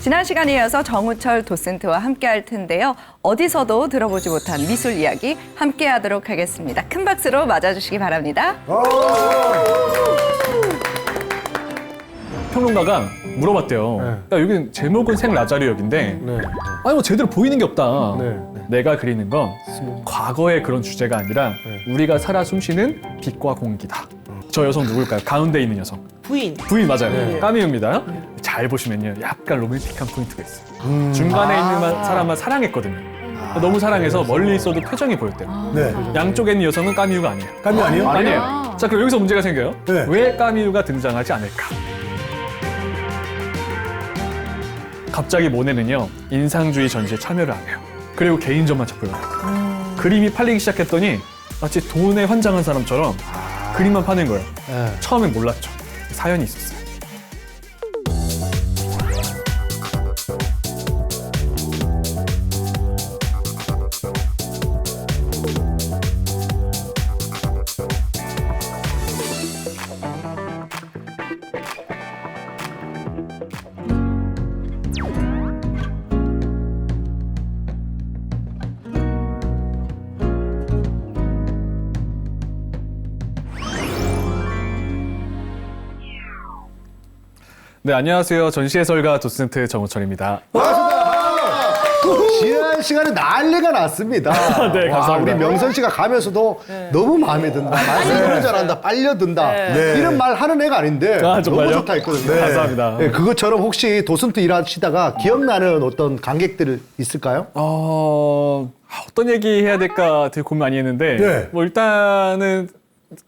지난 시간에 이어서 정우철 도슨트와 함께 할 텐데요. 어디서도 들어보지 못한 미술 이야기 함께 하도록 하겠습니다. 큰 박수로 맞아주시기 바랍니다. 평론가가 물어봤대요. 야, 여기는 제목은 생 라자르역인데 아니 뭐 제대로 보이는 게 없다. 내가 그리는 건 과거의 그런 주제가 아니라 우리가 살아 숨쉬는 빛과 공기다. 저 여성 누굴까요? 가운데 있는 여성. 부인. 부인 맞아요. 까미유입니다. 잘 보시면요. 약간 로맨틱한 포인트가 있어요. 중간에 있는 사람만 사랑했거든요. 너무 사랑해서 멀리 있어도 표정이 보였대요. 양쪽에 있는 여성은 까미유가 아니에요. 까미유 아니에요? 아니에요. 자, 그럼 여기서 문제가 생겨요. 네. 왜 까미유가 등장하지 않을까? 갑자기 모네는요, 인상주의 전시에 참여를 안 해요. 그리고 개인전만 자꾸 열어요. 그림이 팔리기 시작했더니 마치 돈에 환장한 사람처럼 그림만 파는 거예요. 처음엔 몰랐죠. 사연이 있었어요. 네, 안녕하세요. 전시 해설가 도슨트 정우철입니다. 지난 시간에 난리가 났습니다. 네, 와, 감사합니다. 우리 명선 씨가 가면서도 너무 마음에 든다. 말씀을 잘한다. 빨려든다. 이런 말 하는 애가 아닌데 아, 정말요? 너무 좋다 했거든요. 감사합니다. 네, 그것처럼 혹시 도슨트 일하시다가 기억나는 어떤 관객들 있을까요? 어떤 얘기 해야 될까 되게 고민 많이 했는데 네. 뭐 일단은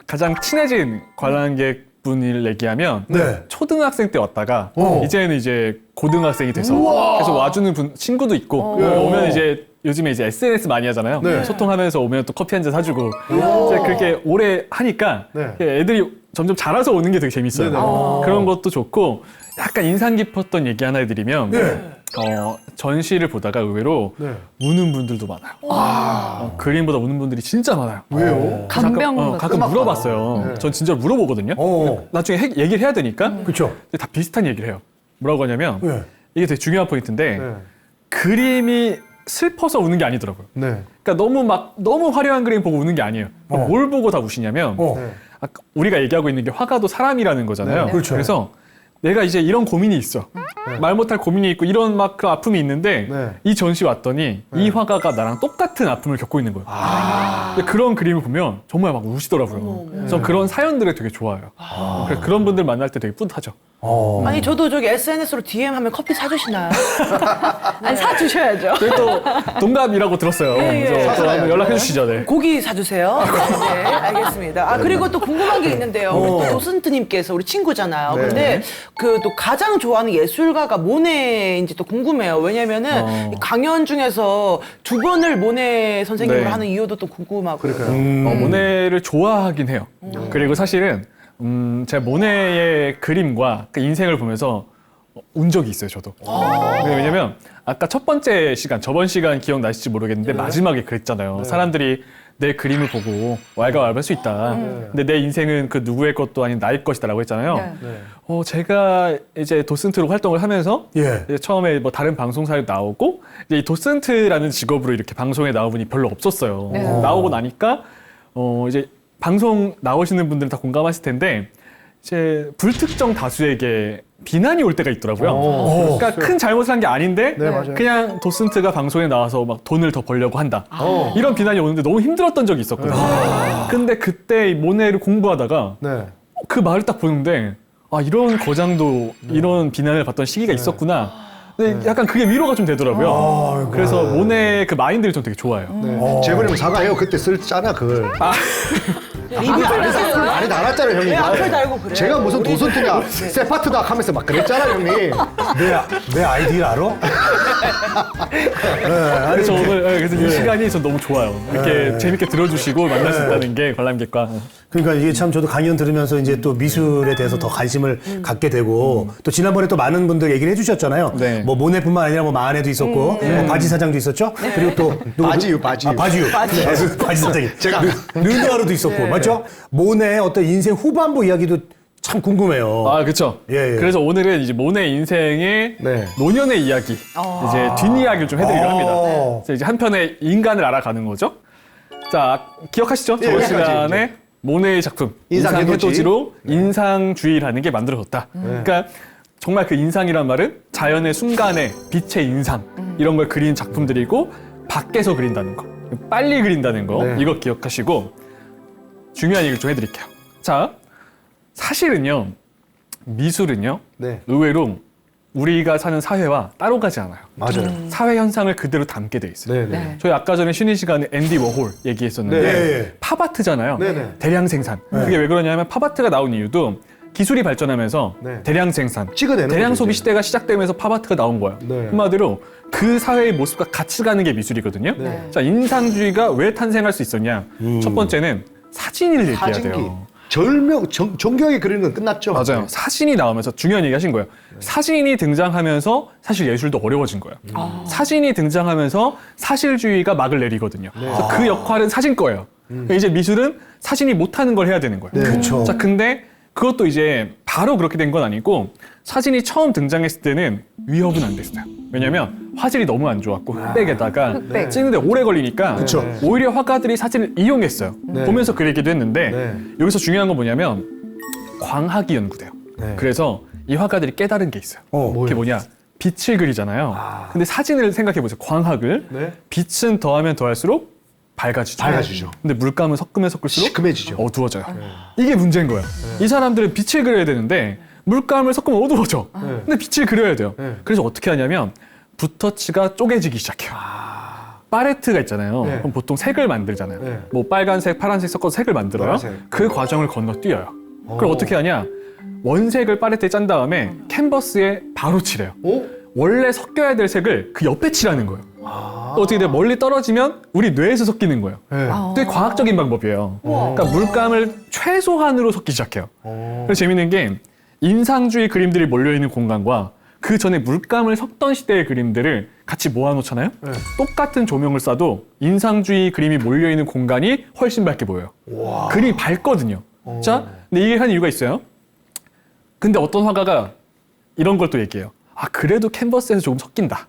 가장 친해진 관람객 분을 얘기하면 초등학생 때 왔다가 이제는 이제 고등학생이 돼서 계속 와주는 분 친구도 있고 오면 이제 요즘에 이제 SNS 많이 하잖아요. 소통하면서 오면 또 커피 한 잔 사주고 이제 그렇게 오래 하니까 애들이 점점 자라서 오는 게 되게 재밌어요. 그런 것도 좋고 약간 인상 깊었던 얘기 하나 해드리면 전시를 보다가 의외로 우는 분들도 많아요. 그림보다 우는 분들이 진짜 많아요. 왜요? 간병 가끔 물어봤어요. 전 진짜 물어보거든요. 나중에 나중에 해야 되니까. 그렇죠. 근데 다 비슷한 얘기를 해요. 뭐라고 하냐면 이게 되게 중요한 포인트인데 그림이 슬퍼서 우는 게 아니더라고요. 그러니까 너무 화려한 그림 보고 우는 게 아니에요. 뭘 보고 다 우시냐면 아까 우리가 얘기하고 있는 게 화가도 사람이라는 거잖아요. 그렇죠. 그래서 내가 이제 이런 고민이 있어. 말 못할 고민이 있고 이런 막 그런 아픔이 있는데 이 전시 왔더니 이 화가가 나랑 똑같은 아픔을 겪고 있는 거예요. 근데 그런 그림을 보면 정말 막 우시더라고요. 그래서 그런 사연들을 되게 좋아해요. 그래서 그런 분들 만날 때 되게 뿌듯하죠. 아니 저도 저기 SNS로 DM 하면 커피 사주시나요? 아니, 사주셔야죠. 저희 또 동갑이라고 들었어요. 그래서 또 한번 연락해 주시죠. 네. 고기 사주세요. 네, 알겠습니다. 그리고 또 궁금한 게 있는데요. 우리 또 도슨트님께서 우리 친구잖아요. 근데 그 또 가장 좋아하는 예술가가 모네인지 또 궁금해요. 왜냐면은 이 강연 중에서 두 번을 모네 선생님으로 하는 이유도 또 궁금하고. 모네를 좋아하긴 해요. 그리고 사실은 제가 모네의 그림과 그 인생을 보면서 운 적이 있어요, 저도. 왜냐면 아까 첫 번째 시간, 저번 시간 기억나실지 모르겠는데 마지막에 그랬잖아요. 사람들이 내 그림을 보고 왈가왈부할 수 있다. 근데 내 인생은 그 누구의 것도 아닌 나의 것이다라고 했잖아요. 제가 이제 도슨트로 활동을 하면서 이제 처음에 뭐 다른 방송사에 나오고 이제 이 도슨트라는 직업으로 이렇게 방송에 나온 분이 별로 없었어요. 나오고 나니까 이제 방송 나오시는 분들은 다 공감하실 텐데 이제 불특정 다수에게 비난이 올 때가 있더라고요. 그러니까 큰 잘못을 한 게 아닌데 그냥 도슨트가 방송에 나와서 막 돈을 더 벌려고 한다. 이런 비난이 오는데 너무 힘들었던 적이 있었거든요. 근데 그때 이 모네를 공부하다가 그 말을 딱 보는데 이런 거장도 이런 비난을 받던 시기가 있었구나. 근데 약간 그게 위로가 좀 되더라고요. 그래서 모네 그 마인드를 좀 되게 좋아해요. 재벌님 사과해요. 그때 쓸잖아 그걸. 많이 달았잖아요 형님. 왜 앞을 달고 그래요? 제가 무슨 도슨트냐 세파트다 하면서 막 그랬잖아 형님. 내 아이디를 알아? 그래서 오늘 그래서 이 시간이 전 너무 좋아요. 이렇게 재밌게 들어주시고 만날 수 있다는 게 관람객과. 그러니까 이게 참 저도 강연 들으면서 이제 또 미술에 대해서 더 관심을 갖게 되고 또 지난번에 또 많은 분들 얘기를 해주셨잖아요. 뭐 모네뿐만 아니라 뭐 마네도 있었고 뭐 바지 사장도 있었죠. 그리고 또 바지유. 바지 사장이 제가 르누아르도 있었고 맞죠? 모네의 어떤 인생 후반부 이야기도 참 궁금해요. 아, 그렇죠. 예, 예. 그래서 오늘은 이제 모네 인생의 네. 노년의 이야기, 이제 뒷이야기를 좀 해드리려고 합니다. 그래서 이제 한편의 인간을 알아가는 거죠. 자, 기억하시죠? 예, 저번 기억하죠, 시간에 이제. 모네의 작품 인상 인상해돋이로 인상주의라는 게 만들어졌다. 그러니까 정말 그 인상이란 말은 자연의 순간의 빛의 인상 이런 걸 그리는 작품들이고 밖에서 그린다는 거, 빨리 그린다는 거 네. 이거 기억하시고 중요한 얘기를 좀 해드릴게요. 자, 사실은요 미술은요 네. 의외로 우리가 사는 사회와 따로 가지 않아요. 맞아요. 사회 현상을 그대로 담게 돼 있어요. 네, 네. 네. 저희 아까 전에 쉬는 시간에 앤디 워홀 얘기했었는데 네, 네. 팝아트잖아요. 네, 네. 대량 생산. 그게 왜 그러냐면 팝아트가 나온 이유도 기술이 발전하면서 네. 대량 생산, 찍어내는 대량 거죠, 소비 이제. 시대가 시작되면서 팝아트가 나온 거예요. 네. 한마디로 그 사회의 모습과 같이 가는 게 미술이거든요. 네. 자, 인상주의가 왜 탄생할 수 있었냐? 첫 번째는 사진을 얘기해야 사진기. 돼요. 정교하게 그리는 건 끝났죠. 맞아요. 네. 사진이 나오면서 중요한 얘기 하신 거예요. 사진이 등장하면서 사실 예술도 어려워진 거예요. 사진이 등장하면서 사실주의가 막을 내리거든요. 그래서 그 역할은 사진 거예요. 그러니까 이제 미술은 사진이 못하는 걸 해야 되는 거예요. 네. 그렇죠. 자, 근데 그것도 이제 바로 그렇게 된 건 아니고 사진이 처음 등장했을 때는 위협은 안 됐어요. 왜냐면 화질이 너무 안 좋았고 흑백에다가 흑백. 찍는데 오래 걸리니까 그쵸. 오히려 화가들이 사진을 이용했어요. 네. 보면서 그리기도 했는데 네. 여기서 중요한 건 뭐냐면 광학이 연구돼요. 네. 그래서 이 화가들이 깨달은 게 있어요. 그게 뭐냐? 빛을 그리잖아요. 근데 사진을 생각해 보세요. 광학을 네. 빛은 더하면 더할수록 밝아지죠. 밝아지죠. 근데 물감은 섞으면 섞을수록 시큼해지죠. 어두워져요. 이게 문제인 거예요. 이 사람들은 빛을 그려야 되는데 물감을 섞으면 어두워져. 근데 빛을 그려야 돼요. 네. 그래서 어떻게 하냐면 붓터치가 쪼개지기 시작해요. 팔레트가 있잖아요. 네. 그럼 보통 색을 만들잖아요. 네. 뭐 빨간색, 파란색 섞어서 색을 만들어요. 노란색. 그 과정을 건너뛰어요. 그럼 어떻게 하냐? 원색을 팔레트에 짠 다음에 캔버스에 바로 칠해요. 오? 원래 섞여야 될 색을 그 옆에 칠하는 거예요. 어떻게 돼? 멀리 떨어지면 우리 뇌에서 섞이는 거예요. 네. 되게 과학적인 방법이에요. 그러니까 물감을 최소한으로 섞기 시작해요. 그래서 재밌는 게 인상주의 그림들이 몰려있는 공간과 그 전에 물감을 섞던 시대의 그림들을 같이 모아놓잖아요. 네. 똑같은 조명을 쏴도 인상주의 그림이 몰려있는 공간이 훨씬 밝게 보여요. 그림이 밝거든요. 자, 근데 이게 한 이유가 있어요. 근데 어떤 화가가 이런 걸 또 얘기해요. 아, 그래도 캔버스에서 조금 섞인다.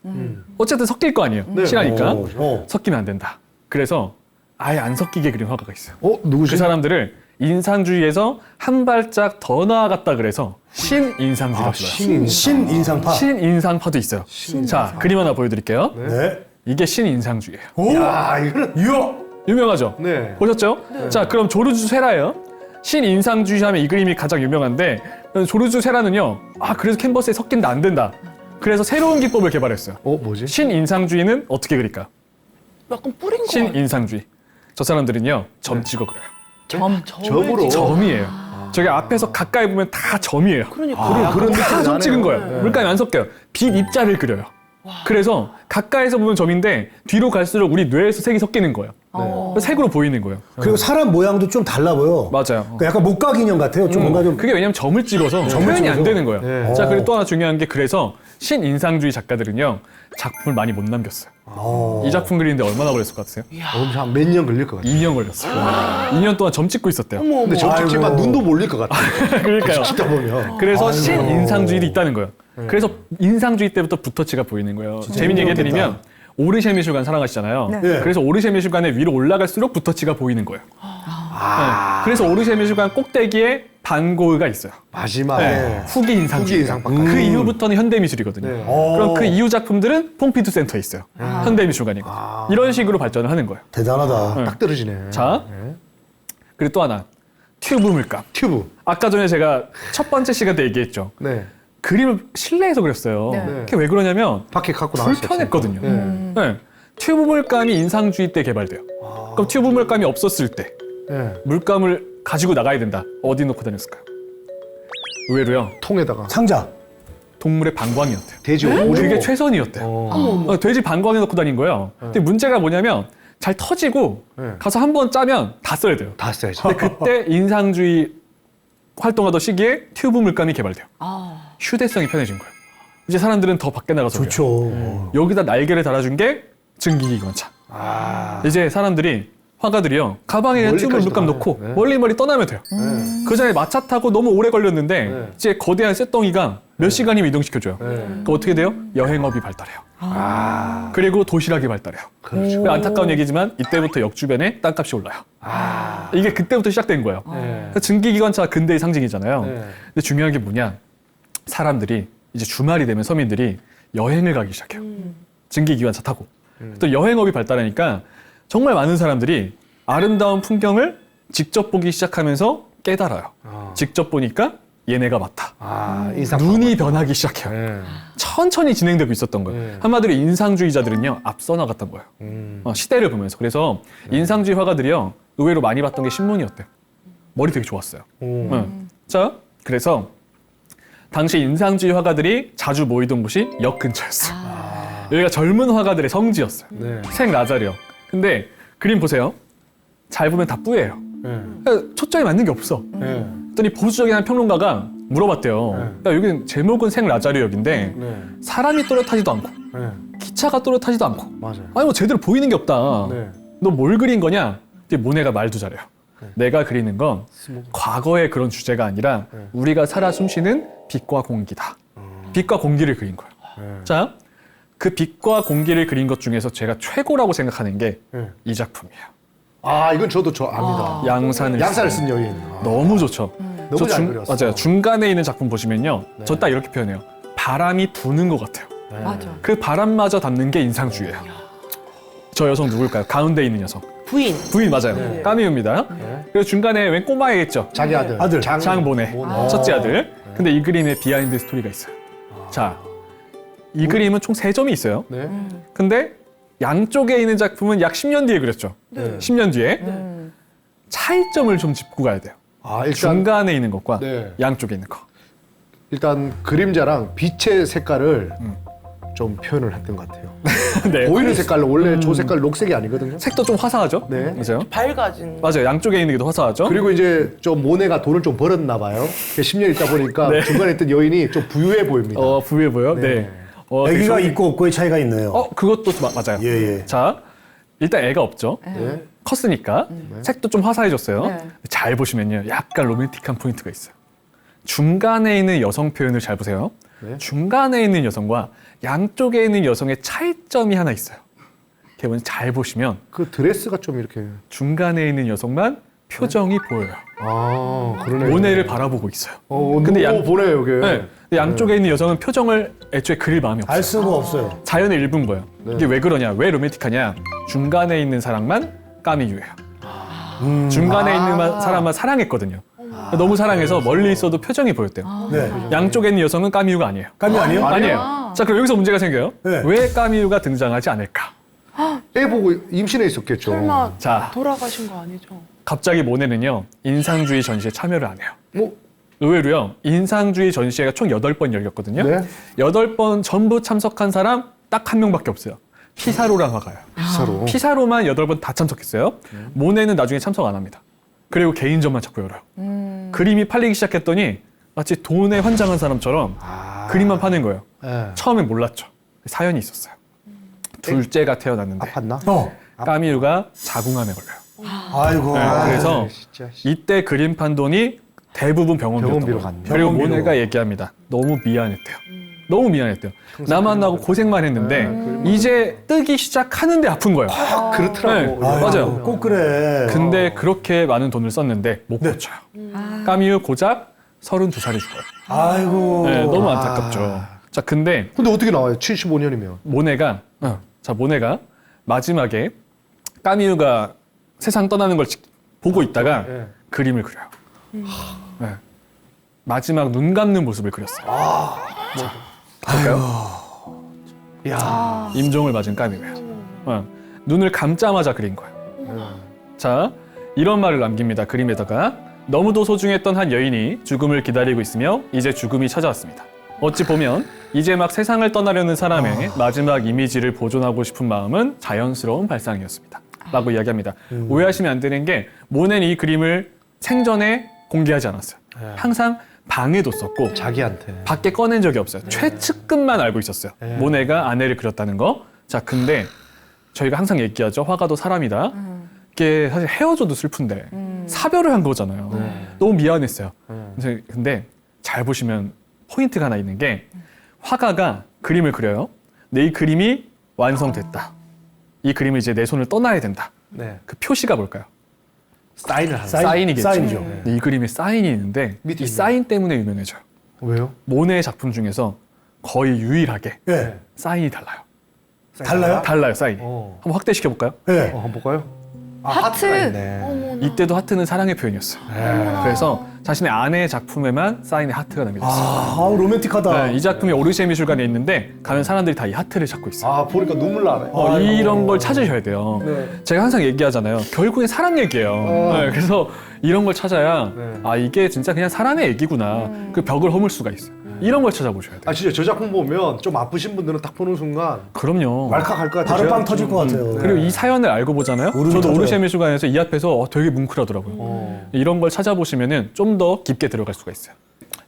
어쨌든 섞일 거 아니에요. 네. 실하니까. 어. 섞이면 안 된다. 그래서 아예 안 섞이게 그린 화가가 있어요. 누구시? 그 사람들을 인상주의에서 한 발짝 더 나아갔다 그래서 신인상주의라고 불러요. 신인상파. 신인상파도 있어요. 자, 그림 하나 보여드릴게요. 네. 이게 신인상주의예요. 오. 야, 이거는 이야. 유명하죠? 네. 보셨죠? 자, 그럼 조르주 세라예요. 신인상주의 하면 이 그림이 가장 유명한데 조르주 세라는요. 아, 그래서 캔버스에 섞인다 안 된다. 그래서 새로운 기법을 개발했어요. 뭐지? 신인상주의는 어떻게 그릴까? 약간 뿌린 거. 신인상주의. 저 사람들은요. 점 찍어 그려요. 점으로. 점이에요. 저기 앞에서 가까이 보면 다 점이에요. 그러니까. 그런 다 느낌이 점 찍은 나네요. 거예요. 물감이 안 섞여요. 빛 입자를 그려요. 그래서 가까이서 보면 점인데 뒤로 갈수록 우리 뇌에서 색이 섞이는 거예요. 그래서 색으로 보이는 거예요. 그리고 사람 모양도 좀 달라 보여. 맞아요. 그러니까 약간 목각 인형 같아요. 좀 뭔가 좀. 그게 왜냐면 점을 찍어서 표현이 안 찍어서. 되는 거예요. 네. 자, 그리고 또 하나 중요한 게 그래서 신인상주의 작가들은요. 작품을 많이 못 남겼어요. 이 작품 그리는데 얼마나 걸렸을 것 같으세요? 한 몇 년 걸릴 것 같아요. 2년 걸렸어요. 2년 동안 점 찍고 있었대요. 근데 점 찍지만 아이고. 눈도 몰릴 것 같아요. 그러니까요. 찍다 보면. 그래서 신인상주의도 있다는 거예요. 그래서 인상주의 때부터 붓터치가 보이는 거예요. 재밌는 얘기 해드리면 오르쉐 미술관 사랑하시잖아요. 네. 그래서 오르쉐 미술관에 위로 올라갈수록 붓터치가 보이는 거예요. 네. 그래서 오르쉐 미술관 꼭대기에 반고흐가 있어요. 마지막에 네. 후기 인상주의. 후기 인상파. 그 이후부터는 현대미술이거든요. 네. 그럼 그 이후 작품들은 퐁피두 센터에 있어요. 현대미술관이고. 이런 식으로 발전을 하는 거예요. 대단하다. 딱 떨어지네. 자, 네. 그리고 또 하나. 튜브 물감. 튜브. 아까 전에 제가 첫 번째 시간 때 얘기했죠. 네. 그림을 실내에서 그렸어요. 네. 그게 왜 그러냐면 밖에 갖고 나갈 수 불편했거든요. 없으니까. 네. 튜브 물감이 인상주의 때 개발돼요. 그럼 튜브 물감이 없었을 때 네. 물감을 가지고 나가야 된다. 어디 놓고 다녔을까요? 의외로요. 통에다가 상자. 동물의 방광이었대요. 돼지 오줌. 그게 최선이었대요. 돼지 방광에 넣고 다닌 거예요. 근데 문제가 뭐냐면 잘 터지고 네. 가서 한 번 짜면 다 써야 돼요. 다 써야지. 근데 그때 인상주의 활동하던 시기에 튜브 물감이 개발돼요. 휴대성이 편해진 거예요. 이제 사람들은 더 밖에 나가서 그려요. 좋죠. 여기다 날개를 달아준 게 증기기관차. 이제 사람들이 화가들이요. 가방에 그냥 튜브를 멀리까지 물감 다 놓고 네. 멀리 떠나면 돼요. 그 전에 마차 타고 너무 오래 걸렸는데 네. 이제 거대한 쇳덩이가 몇 시간이면 이동시켜줘요. 네. 그럼 어떻게 돼요? 여행업이 발달해요. 그리고 도시락이 발달해요. 그렇죠. 안타까운 얘기지만 이때부터 역 주변에 땅값이 올라요. 이게 그때부터 시작된 거예요. 네. 증기기관차가 근대의 상징이잖아요. 네. 근데 중요한 게 뭐냐? 사람들이 이제 주말이 되면 서민들이 여행을 가기 시작해요. 증기기관차 타고. 또 여행업이 발달하니까 정말 많은 사람들이 아름다운 풍경을 직접 보기 시작하면서 깨달아요. 직접 보니까 얘네가 맞다. 인상. 눈이 변하기 시작해요. 네. 천천히 진행되고 있었던 거예요. 네. 한마디로 인상주의자들은요 앞서 나갔던 거예요. 시대를 보면서. 그래서 인상주의 화가들이요 의외로 많이 봤던 게 신문이었대요. 머리 되게 좋았어요. 자, 그래서 당시 인상주의 화가들이 자주 모이던 곳이 역 근처였어요. 여기가 젊은 화가들의 성지였어요. 네. 생 라자리요. 근데 그림 보세요. 잘 보면 다 뿌예요. 네. 그러니까 초점이 맞는 게 없어. 네. 그랬더니 보수적인 한 평론가가 물어봤대요. 그러니까 여기는 제목은 생 라자리역인데 네. 사람이 또렷하지도 않고 네. 기차가 또렷하지도 않고 맞아요. 아니 뭐 제대로 보이는 게 없다. 네. 너 뭘 그린 거냐? 근데 모네가 말도 잘해요. 내가 그리는 건 과거의 그런 주제가 아니라 우리가 살아 숨쉬는 빛과 공기다. 빛과 공기를 그린 거예요. 자, 그 빛과 공기를 그린 것 중에서 제가 최고라고 생각하는 게 이 작품이에요. 이건 저도 압니다. 양산을 양산을 쓴 여인. 너무 좋죠. 너무 잘 그렸어요. 맞아요. 중간에 있는 작품 보시면요. 저 딱 이렇게 표현해요. 바람이 부는 것 같아요. 맞아. 그 바람마저 담는 게 인상주의예요. 저 여성 누굴까요? 가운데 있는 여성. 부인. 부인 맞아요. 까미우입니다. 그리고 중간에 웬 꼬마애 있죠? 자기 아들. 장모네. 첫째 아들. 근데 이 그림에 비하인드 스토리가 있어요. 자, 이 그림은 총 3점이 있어요. 네. 근데 양쪽에 있는 작품은 약 10년 뒤에 그렸죠. 네. 10년 뒤에. 차이점을 좀 짚고 가야 돼요. 일단 중간에 있는 것과 네. 양쪽에 있는 거. 일단 그림자랑 빛의 색깔을 좀 표현을 했던 것 같아요. 네. 보이는 색깔로 원래 저 색깔 녹색이 아니거든요. 색도 좀 화사하죠? 네. 맞아요. 밝아진. 맞아요. 양쪽에 있는 게 더 화사하죠? 그리고 이제 좀 모네가 돈을 좀 벌었나 봐요. 10년 있다 보니까 네. 중간에 있던 여인이 좀 부유해 보입니다. 부유해 보여? 네. 되게 애기가 좋은- 있고 없고의 차이가 있네요. 그것도 맞아요. 예, 예. 자, 일단 애가 없죠. 네. 컸으니까 색도 좀 화사해졌어요. 네. 잘 보시면요, 약간 로맨틱한 포인트가 있어요. 중간에 있는 여성 표현을 잘 보세요. 네. 중간에 있는 여성과 양쪽에 있는 여성의 차이점이 하나 있어요. 이렇게 잘 보시면 그 드레스가 좀 이렇게. 중간에 있는 여성만 표정이 보여요. 그러네. 모네를 바라보고 있어요. 근데 근데 보네요, 이게. 네. 근데 양쪽에 있는 여성은 표정을 애초에 그릴 마음이 없어요. 알 수가 없어요. 자연의 일부인 거예요. 이게 왜 그러냐? 왜 로맨틱하냐? 중간에 있는 사람만 까미유예요. 중간에 있는 사람만 사랑했거든요. 너무 사랑해서 멀리 있어도 표정이 보였대요. 네. 양쪽에 있는 여성은 까미유가 아니에요. 까미 아니에요? 아니에요. 자, 그럼 여기서 문제가 생겨요. 네. 왜 까미유가 등장하지 않을까? 애 보고 임신해 있었겠죠. 설마 자, 돌아가신 거 아니죠? 갑자기 모네는요, 인상주의 전시에 참여를 안 해요. 뭐, 의외로요, 인상주의 전시회가 총 8번 열렸거든요. 네. 8번 전부 참석한 사람 딱 1명밖에 없어요. 피사로란 화가예요. 비싸로. 피사로만 8번 다 참석했어요. 모네는 나중에 참석 안 합니다. 그리고 개인전만 자꾸 열어요. 그림이 팔리기 시작했더니 마치 돈에 환장한 사람처럼 그림만 파는 거예요. 네. 처음엔 몰랐죠. 사연이 있었어요. 둘째가 태어났는데 아팠나? 까미유가 자궁암에 걸려요. 아이고. 네, 그래서 진짜. 이때 그림 판 돈이 대부분 병원비였던 병원비로 거예요. 갔네. 그리고 병원비로. 모네가 얘기합니다. 너무 미안했대요. 너무 미안했대요. 나만 나고 고생만 했는데 이제 뜨기 시작하는데 아픈 거예요. 그렇더라고. 네, 맞아요. 꼭 그래. 근데 그렇게 많은 돈을 썼는데 못 고쳐요. 까미유 고작 32살에 죽어요. 아이고. 네, 너무 안타깝죠. 자, 근데 근데 어떻게 나와요? 75년이면. 모네가 마지막에 까미유가 세상 떠나는 걸 보고 있다가 네. 그림을 그려요. 네. 마지막 눈 감는 모습을 그렸어요. 볼까요? 야. 임종을 맞은 까미유예요. 눈을 감자마자 그린 거예요. 자, 이런 말을 남깁니다. 그림에다가 너무도 소중했던 한 여인이 죽음을 기다리고 있으며 이제 죽음이 찾아왔습니다. 어찌 보면 이제 막 세상을 떠나려는 사람의 마지막 이미지를 보존하고 싶은 마음은 자연스러운 발상이었습니다. 라고 이야기합니다. 오해하시면 안 되는 게 모네는 이 그림을 생전에 공개하지 않았어요. 항상 방에 뒀었고 자기한테. 밖에 꺼낸 적이 없어요. 최측근만 알고 있었어요. 모네가 아내를 그렸다는 거. 자, 근데 저희가 항상 얘기하죠. 화가도 사람이다. 이게 사실 헤어져도 슬픈데 사별을 한 거잖아요. 너무 미안했어요. 근데 잘 보시면 포인트가 하나 있는 게 화가가 그림을 그려요. 근데 이 그림이 완성됐다. 이 그림을 이제 내 손을 떠나야 된다. 네. 그 표시가 뭘까요? 사인을 하는. 사인이겠죠. 사인이죠. 근데 이 그림에 사인이 있는데 밑에 이 있는 사인 때문에 유명해져요. 왜요? 모네의 작품 중에서 거의 유일하게 예. 사인이 달라요. 달라요? 달라요, 사인이. 어. 한번 확대시켜 볼까요? 예. 한번 볼까요? 아, 하트. 하트가 있네. 이때도 하트는 사랑의 표현이었어요. 그래서 자신의 아내의 작품에만 사인의 하트가 남겨졌어요. 아, 로맨틱하다. 네, 이 작품이 오르시에 미술관에 있는데 가면 사람들이 다 이 하트를 찾고 있어요. 아, 보니까 눈물 나네. 이런 걸 찾으셔야 돼요. 네. 제가 항상 얘기하잖아요. 결국엔 사랑 얘기예요. 네, 그래서 이런 걸 찾아야 네. 아 이게 진짜 그냥 사람의 얘기구나. 그 벽을 허물 수가 있어요. 이런 걸 찾아보셔야 돼요. 아, 진짜 저 작품 보면 좀 아프신 분들은 딱 보는 순간 그럼요. 말칵할 것 같아요. 바로 빵 터질 것 같아요. 그리고 이 사연을 알고 보잖아요. 울음이 저도 터져요. 오르시에 미술관에서 이 앞에서 되게 뭉클하더라고요. 이런 걸 찾아보시면은 좀 더 깊게 들어갈 수가 있어요.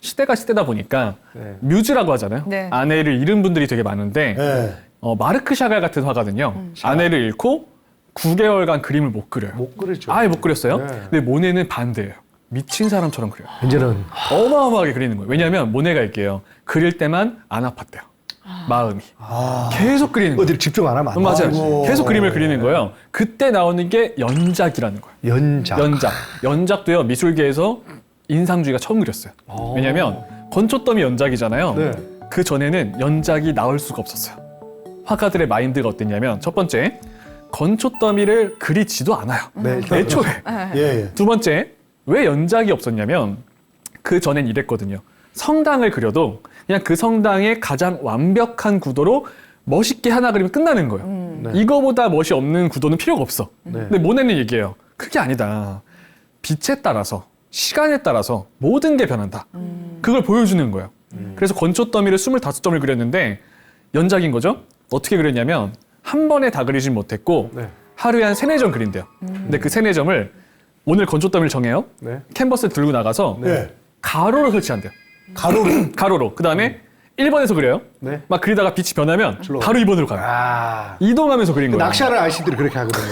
시대가 시대다 보니까 네. 뮤즈라고 하잖아요. 네. 아내를 잃은 분들이 되게 많은데 예. 마르크 샤갈 같은 화가는요. 아내를 잃고 9개월간 그림을 못 그려요. 못 그리죠. 아예 못 그렸어요. 네. 근데 모네는 반대예요. 미친 사람처럼 그려요. 이제는 어마어마하게 그리는 거예요. 왜냐하면 모네가 얘기해요. 그릴 때만 안 아팠대요. 마음이. 계속 그리는 거예요. 어디를 집중 안 하면 안 돼. 맞아요. 아이고. 계속 그림을 그리는 거예요. 그때 나오는 게 연작이라는 거예요. 연작. 연작도요. 미술계에서 인상주의가 처음 그렸어요. 왜냐하면 건초더미 연작이잖아요. 네. 그 전에는 연작이 나올 수가 없었어요. 화가들의 마인드가 어땠냐면 첫 번째, 건초더미를 그리지도 않아요. 네. 애초에. 예, 예. 두 번째, 왜 연작이 없었냐면 그 전엔 이랬거든요. 성당을 그려도 그냥 그 성당의 가장 완벽한 구도로 멋있게 하나 그리면 끝나는 거예요. 네. 이거보다 멋이 없는 구도는 필요가 없어. 네. 근데 모네는 얘기해요. 그게 아니다. 빛에 따라서 시간에 따라서 모든 게 변한다. 그걸 보여주는 거예요. 그래서 건초더미를 25점을 그렸는데 연작인 거죠. 어떻게 그렸냐면 한 번에 다 그리진 못했고 네. 하루에 한 3, 4점 그린대요. 근데 그 3, 4점을 오늘 건초더미를 정해요. 네. 캔버스를 들고 나가서 예. 가로로 설치한대요. 가로로. 가로로. 그 다음에 1번에서 그려요. 네. 막 그리다가 빛이 변하면 바로 2번으로 가요. 아. 이동하면서 그린 거예요. 낚시하는 아저씨들이 그렇게 하거든요.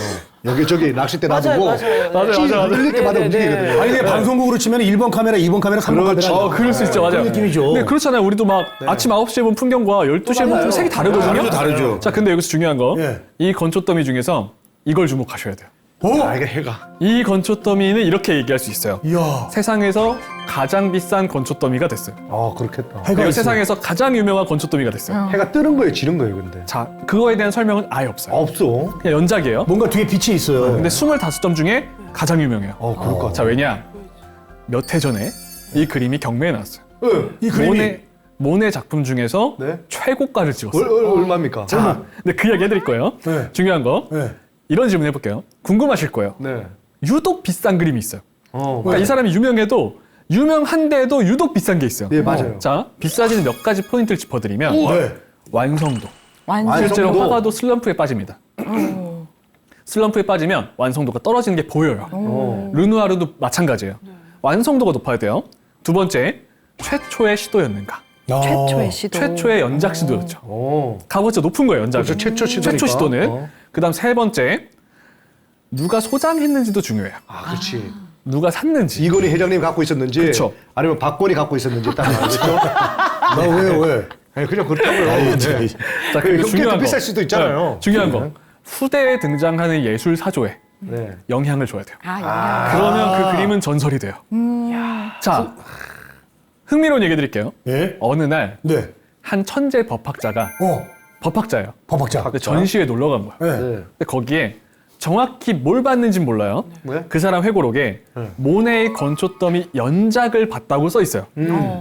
여기저기 낚싯대 맞아요, 놔두고 맞아요. 흘릴 때마다 네, 네, 네. 움직이거든요. 아니, 이게 방송국으로 치면 1번 카메라, 2번 카메라, 3번 그렇죠. 카메라. 그럴 수 있죠. 맞아요. 그런 느낌이죠. 근데 그렇잖아요. 우리도 막 아침 9시에 본 풍경과 12시에 본 풍경 색이 다르거든요. 다르죠. 자, 근데 여기서 중요한 거. 예. 이 건초더미 중에서 이걸 주목하셔야 돼요. 오! 아, 이게 해가. 이 건초더미는 이렇게 얘기할 수 있어요. 이야. 세상에서 가장 비싼 건초더미가 됐어요. 아, 그렇겠다. 해가 그리고 있어요. 세상에서 가장 유명한 건초더미가 됐어요. 해가 뜨는 거예요, 지는 거예요, 근데. 자, 그거에 대한 설명은 아예 없어요. 없어. 그냥 연작이에요. 뭔가 뒤에 빛이 있어요. 근데 25점 중에 가장 유명해요. 그럴 것 같아. 자, 왜냐? 몇 해 전에 이 그림이 경매에 나왔어요. 이 그림이. 모네 작품 중에서 네. 최고가를 찍었어요. 얼마입니까? 자, 근데 그 이야기 해드릴 거예요. 네. 중요한 거. 예. 이런 질문 해볼게요. 궁금하실 거예요. 네. 유독 비싼 그림이 있어요. 그러니까 이 사람이 유명해도 유명한데도 유독 비싼 게 있어요. 네, 맞아요. 자, 비싸지는 몇 가지 포인트를 짚어드리면 네. 완성도. 완전 실제로 완성도. 화가도 슬럼프에 빠집니다. 슬럼프에 빠지면 완성도가 떨어지는 게 보여요. 르누아르도 마찬가지예요. 완성도가 높아야 돼요. 두 번째, 최초의 시도였는가? 최초의 시도. 최초의 연작 시도였죠. 오. 값어치가 높은 거예요, 연작이. 그렇죠. 최초 시도니까. 최초 시도는. 어. 그다음 세 번째, 누가 소장했는지도 중요해요. 아, 그렇지. 누가 샀는지. 이건희 회장님 갖고 있었는지, 그쵸. 아니면 박건희 갖고 있었는지 딱 알겠죠? 나 왜? 네, 그냥 그렇다고요. 아이, 네. 참. 자, 그리고 형께도 중요한 거. 비쌀 수도 있잖아요. 네, 중요한 거. 후대에 등장하는 예술 사조에 네. 영향을 줘야 돼요. 아, 그러면 그 그림은 전설이 돼요. 자, 흥미로운 얘기 드릴게요. 예? 어느 날 네. 한 천재 법학자가 법학자예요. 법학자. 근데 전시회에 놀러 간 거야. 네. 네. 근데 거기에 정확히 뭘 봤는지는 몰라요. 네. 그 사람 회고록에 모네의 건초더미 연작을 봤다고 써 있어요.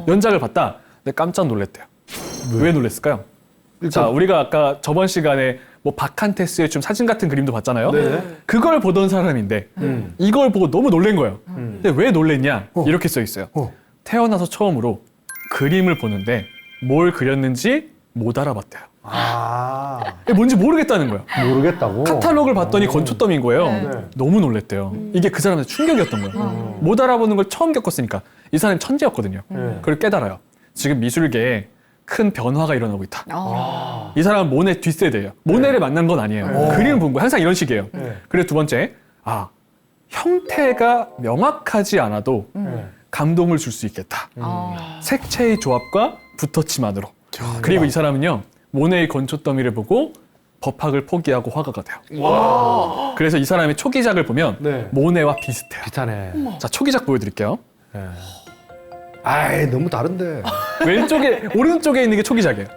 연작을 봤다. 근데 깜짝 놀랐대요. 왜 놀랐을까요? 자, 우리가 아까 저번 시간에 뭐 바칸테스의 좀 사진 같은 그림도 봤잖아요. 네. 그걸 보던 사람인데 이걸 보고 너무 놀란 거예요. 근데 왜 놀랬냐? 이렇게 써 있어요. 태어나서 처음으로 그림을 보는데 뭘 그렸는지 못 알아봤대요. 아, 이게 뭔지 모르겠다는 거예요. 모르겠다고? 카탈로그를 봤더니 건초더미인 거예요. 네. 너무 놀랬대요. 이게 그 사람한테 충격이었던 거예요. 못 알아보는 걸 처음 겪었으니까. 이 사람이 천재였거든요. 그걸 깨달아요. 지금 미술계에 큰 변화가 일어나고 있다. 이 사람은 모네 뒷세대예요. 모네를 만난 건 아니에요. 그림을 본 거예요. 항상 이런 식이에요. 그리고 두 번째, 아, 형태가 명확하지 않아도 감동을 줄 수 있겠다. 색채의 조합과 붓터치만으로. 그리고 이 사람은요, 모네의 건초 더미를 보고 법학을 포기하고 화가가 돼요. 그래서 이 사람의 초기작을 보면 네. 모네와 비슷해요. 비슷하네. 자, 초기작 보여드릴게요. 아이, 너무 다른데. 오른쪽에 있는 게 초기작이에요.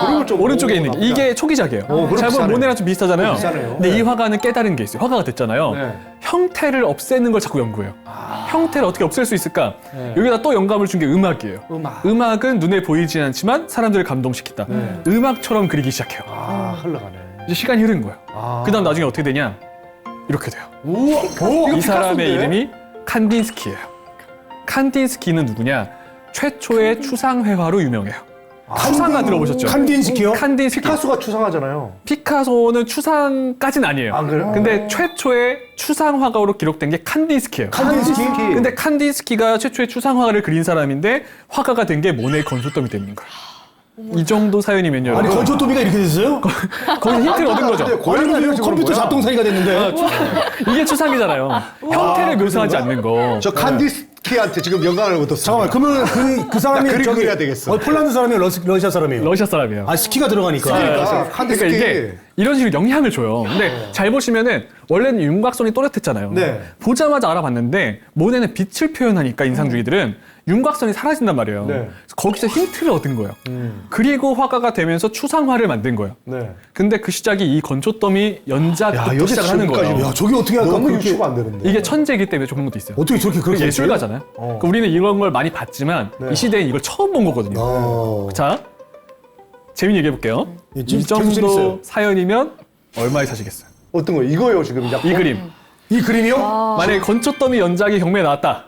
그리고 좀 오른쪽에 있는 게 이게 초기작이에요. 그럼 잘 보면 비슷하네요. 모네랑 좀 비슷하잖아요. 비슷하네요. 근데 이 화가는 깨달은 게 있어요. 화가가 됐잖아요. 네. 형태를 없애는 걸 자꾸 연구해요. 형태를 어떻게 없앨 수 있을까? 여기다 또 영감을 준 게 음악이에요. 음악은 눈에 보이지 않지만 사람들을 감동시킨다. 음악처럼 그리기 시작해요. 흘러가네. 이제 시간이 흐른 거예요. 그다음 나중에 어떻게 되냐? 이렇게 돼요. 우와, 이 사람의 이름이 칸딘스키예요. 칸딘스키는 누구냐? 최초의 추상회화로 유명해요. 추상화 들어보셨죠? 칸딘스키요? 칸딘스키. 피카소가 추상하잖아요. 피카소는 추상까지는 아니에요. 그래요? 근데 최초의 추상화가로 기록된 게 칸딘스키예요. 칸딘스키? 근데 칸딘스키가 최초의 추상화를 그린 사람인데 화가가 된 게 모네의 건초더미 때문인 거예요. 이 정도 사연이면요. 아니, 여러분, 건초도미가 이렇게 됐어요? 거기서 힌트를 얻은 거죠. 아니, 컴퓨터 잡동사니가 됐는데. 이게 추상이잖아요. 형태를 묘사하지 않는 거. 저 칸디스키한테 지금 영감을 얻었어요. 잠깐만, 그러면 그 사람이 나 그림 저기 그려야 되겠어. 폴란드 사람이에요? 러시아 사람이에요? 러시아 사람이에요. 아, 스키가 들어가니까. 그러니까 그러니까 칸디스키. 이게 이런 식으로 영향을 줘요. 근데 잘 보시면은 원래는 윤곽선이 또렷했잖아요. 네. 보자마자 알아봤는데 모네는 빛을 표현하니까 인상주의들은 윤곽선이 사라진단 말이에요. 네. 그래서 거기서 힌트를 얻은 거예요. 그리고 화가가 되면서 추상화를 만든 거예요. 네. 근데 그 시작이 이 건초더미 연작부터 여기서 시작을 하는 거예요. 지금까지 야, 저게 어떻게 할까? 너무 그렇게- 유추가 안 되는데. 이게 천재이기 때문에 좋은 것도 있어요. 어떻게 저렇게 그렇게 예술가잖아요. 그러니까 우리는 이런 걸 많이 봤지만 네. 이 시대엔 이걸 처음 본 거거든요. 자, 재밌게 얘기해 볼게요. 예, 이 계속 정도 재밌어요. 사연이면 얼마에 사시겠어요? 어떤 거? 이거요, 지금. 이 그림. 이 그림이요? 만약에 건초더미 연작이 경매에 나왔다.